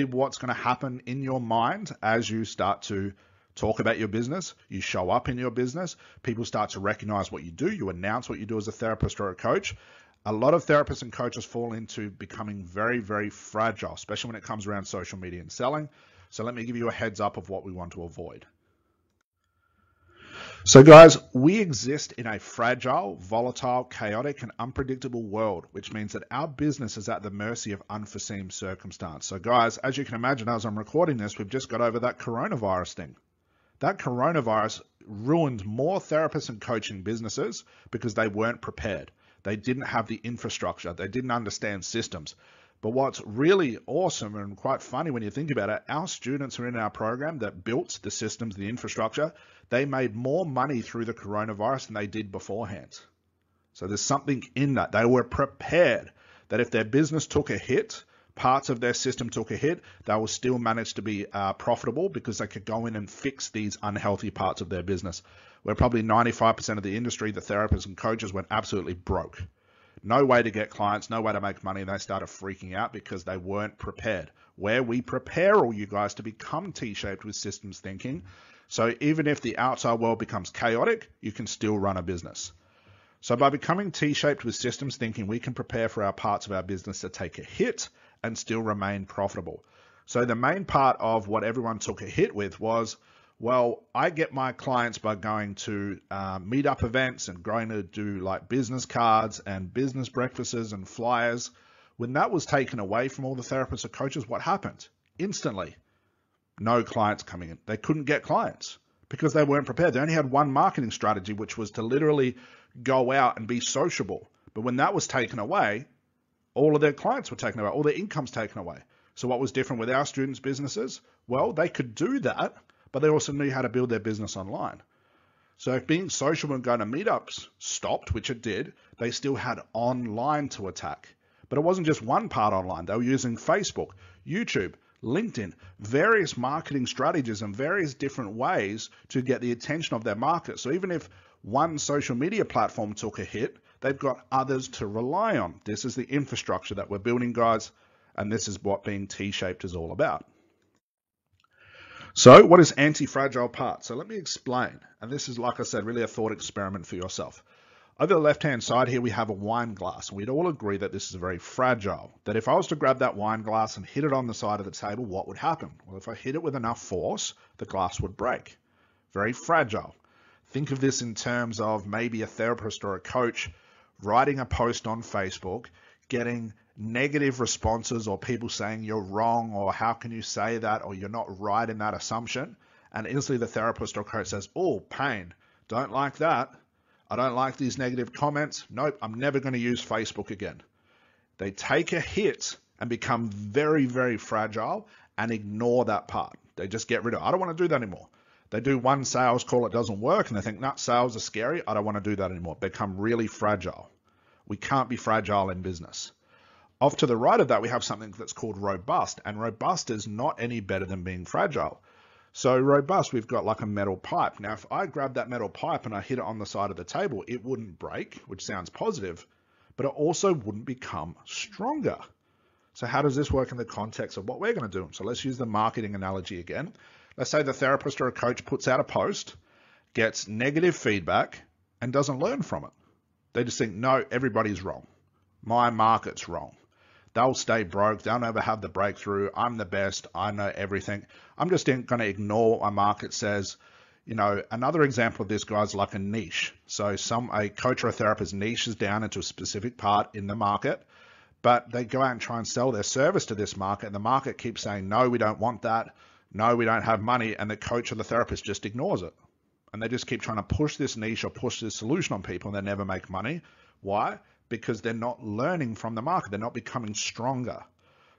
what's going to happen in your mind as you start to talk about your business, you show up in your business, people start to recognize what you do, you announce what you do as a therapist or a coach. A lot of therapists and coaches fall into becoming very, very fragile, especially when it comes around social media and selling. So let me give you a heads up of what we want to avoid. So guys, we exist in a fragile, volatile, chaotic, and unpredictable world, which means that our business is at the mercy of unforeseen circumstance. So guys, as you can imagine, as I'm recording this, we've just got over that coronavirus thing. That coronavirus ruined more therapists and coaching businesses because they weren't prepared. They didn't have the infrastructure. They didn't understand systems. But what's really awesome and quite funny when you think about it, our students who are in our program that built the systems, the infrastructure, they made more money through the coronavirus than they did beforehand. So there's something in that. They were prepared that if their business took a hit, parts of their system took a hit, they will still manage to be profitable because they could go in and fix these unhealthy parts of their business. Where probably 95% of the industry, the therapists and coaches, went absolutely broke. No way to get clients, no way to make money, and they started freaking out because they weren't prepared. Where we prepare all you guys to become T-shaped with systems thinking, so even if the outside world becomes chaotic, you can still run a business. So by becoming T-shaped with systems thinking, we can prepare for our parts of our business to take a hit and still remain profitable. So the main part of what everyone took a hit with was, well, I get my clients by going to meetup events and going to do like business cards and business breakfasts and flyers. When that was taken away from all the therapists and coaches, what happened? Instantly, no clients coming in. They couldn't get clients because they weren't prepared. They only had one marketing strategy, which was to literally go out and be sociable. But when that was taken away, all of their clients were taken away, all their income's taken away. So what was different with our students' businesses? Well, they could do that, but they also knew how to build their business online. So if being social and going to meetups stopped, which it did, they still had online to attack. But it wasn't just one part online. They were using Facebook, YouTube, LinkedIn, various marketing strategies and various different ways to get the attention of their market. So even if one social media platform took a hit, they've got others to rely on. This is the infrastructure that we're building, guys, and this is what being T-shaped is all about. So what is anti-fragile part? So let me explain. And this is, like I said, really a thought experiment for yourself. Over the left-hand side here, we have a wine glass. We'd all agree that this is very fragile, that if I was to grab that wine glass and hit it on the side of the table, what would happen? Well, if I hit it with enough force, the glass would break. Very fragile. Think of this in terms of maybe a therapist or a coach writing a post on Facebook, getting negative responses or people saying you're wrong or how can you say that or you're not right in that assumption. And instantly the therapist or coach says, oh, pain, don't like that. I don't like these negative comments. Nope, I'm never going to use Facebook again. They take a hit and become very, very fragile and ignore that part. They just get rid of it. I don't want to do that anymore. They do one sales call, it doesn't work, and they think, nah, sales are scary. I don't want to do that anymore. Become really fragile. We can't be fragile in business. Off to the right of that, we have something that's called robust, and robust is not any better than being fragile. So robust, we've got like a metal pipe. Now, if I grab that metal pipe and I hit it on the side of the table, it wouldn't break, which sounds positive, but it also wouldn't become stronger. So how does this work in the context of what we're going to do? So let's use the marketing analogy again. Let's say the therapist or a coach puts out a post, gets negative feedback, and doesn't learn from it. They just think, no, everybody's wrong. My market's wrong. They'll stay broke. They'll never have the breakthrough. I'm the best. I know everything. I'm just going to ignore what my market says. You know, another example of this, guys, like a niche. So a coach or a therapist niches down into a specific part in the market, but they go out and try and sell their service to this market, and the market keeps saying, no, we don't want that. No, we don't have money. And the coach or the therapist just ignores it. And they just keep trying to push this niche or push this solution on people, and they never make money. Why? Because they're not learning from the market. They're not becoming stronger.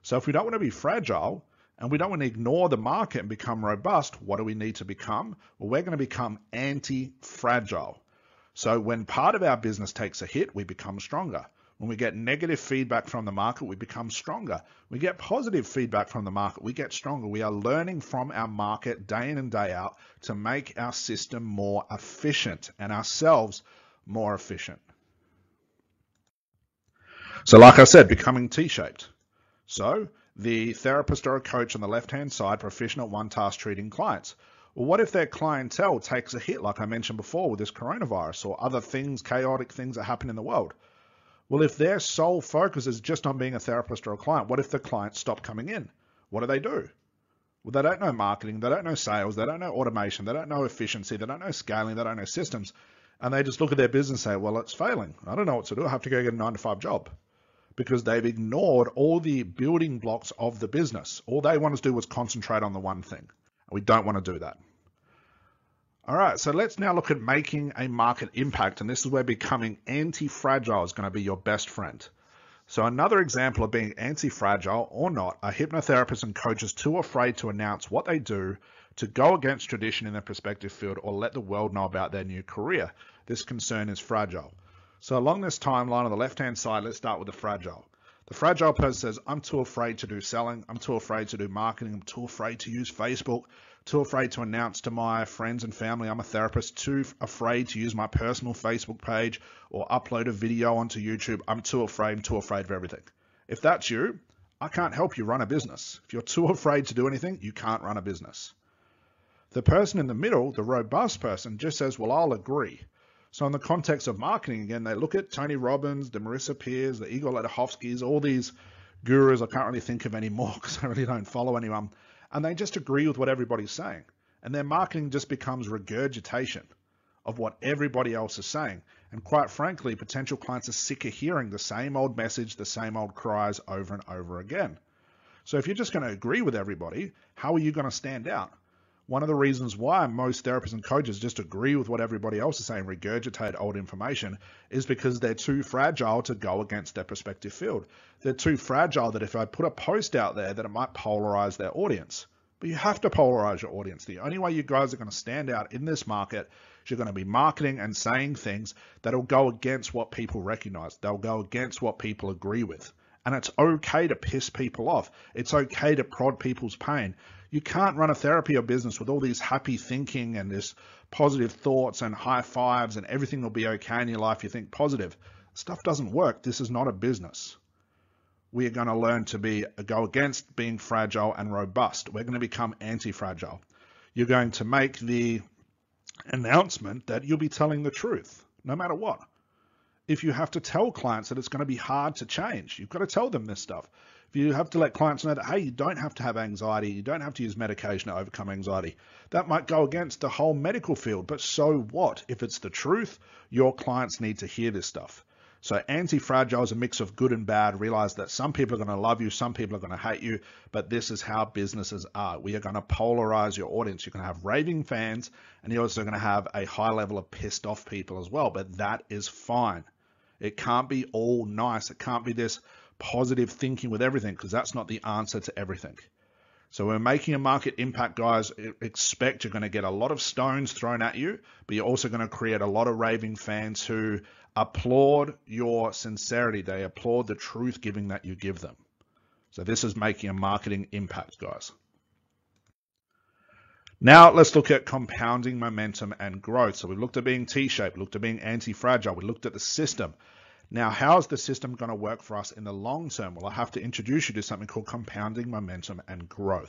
So if we don't want to be fragile and we don't want to ignore the market and become robust, what do we need to become? Well, we're going to become anti-fragile. So when part of our business takes a hit, we become stronger. When we get negative feedback from the market, we become stronger. We get positive feedback from the market, we get stronger. We are learning from our market day in and day out to make our system more efficient and ourselves more efficient. So like I said, becoming T-shaped. So the therapist or a coach on the left-hand side, proficient at one task treating clients. Well, what if their clientele takes a hit, like I mentioned before, with this coronavirus or other things, chaotic things that happen in the world? Well, if their sole focus is just on being a therapist or a client, what if the clients stop coming in? What do? Well, they don't know marketing, they don't know sales, they don't know automation, they don't know efficiency, they don't know scaling, they don't know systems. And they just look at their business and say, well, it's failing. I don't know what to do. I have to go get a 9-to-5 job. Because they've ignored all the building blocks of the business. All they want to do was concentrate on the one thing. We don't want to do that. All right, so let's now look at making a market impact. And this is where becoming anti-fragile is going to be your best friend. So another example of being anti-fragile or not are hypnotherapists and coaches too afraid to announce what they do, to go against tradition in their prospective field, or let the world know about their new career. This concern is fragile. So along this timeline on the left-hand side, let's start with the fragile. The fragile person says, I'm too afraid to do selling. I'm too afraid to do marketing. I'm too afraid to use Facebook. Too afraid to announce to my friends and family I'm a therapist. Too afraid to use my personal Facebook page or upload a video onto YouTube. I'm too afraid of everything. If that's you, I can't help you run a business. If you're too afraid to do anything, you can't run a business. The person in the middle, the robust person, just says, well, I'll agree. So in the context of marketing, again, they look at Tony Robbins, the Marissa Peers, the Igor Ledachovskis, all these gurus I can't really think of anymore because I really don't follow anyone. And they just agree with what everybody's saying. And their marketing just becomes regurgitation of what everybody else is saying. And quite frankly, potential clients are sick of hearing the same old message, the same old cries over and over again. So if you're just going to agree with everybody, how are you going to stand out? One of the reasons why most therapists and coaches just agree with what everybody else is saying, regurgitate old information, is because they're too fragile to go against their prospective field. They're too fragile that if I put a post out there that it might polarize their audience. But you have to polarize your audience. The only way you guys are going to stand out in this market is you're going to be marketing and saying things that'll go against what people recognize. They'll go against what people agree with. And it's okay to piss people off. It's okay to prod people's pain. You can't run a therapy or business with all these happy thinking and this positive thoughts and high fives and everything will be okay in your life. You think positive. Stuff doesn't work. This is not a business. We are going to learn to go against being fragile and robust. We're going to become anti-fragile. You're going to make the announcement that you'll be telling the truth, no matter what. If you have to tell clients that it's going to be hard to change, you've got to tell them this stuff. If you have to let clients know that, hey, you don't have to have anxiety, you don't have to use medication to overcome anxiety, that might go against the whole medical field, but so what? If it's the truth, your clients need to hear this stuff. So anti-fragile is a mix of good and bad. Realize that some people are going to love you, some people are going to hate you, but this is how businesses are. We are going to polarize your audience. You're going to have raving fans, and you're also going to have a high level of pissed off people as well, but that is fine. It can't be all nice. It can't be this positive thinking with everything, because that's not the answer to everything. So we're making a market impact, guys. Expect you're going to get a lot of stones thrown at you, but you're also going to create a lot of raving fans who applaud your sincerity. They applaud the truth giving that you give them. So this is making a marketing impact, guys. Now let's look at compounding momentum and growth. So we've looked at being T-shaped, looked at being anti-fragile, we looked at the system. Now, how is the system going to work for us in the long term? Well, I have to introduce you to something called compounding momentum and growth.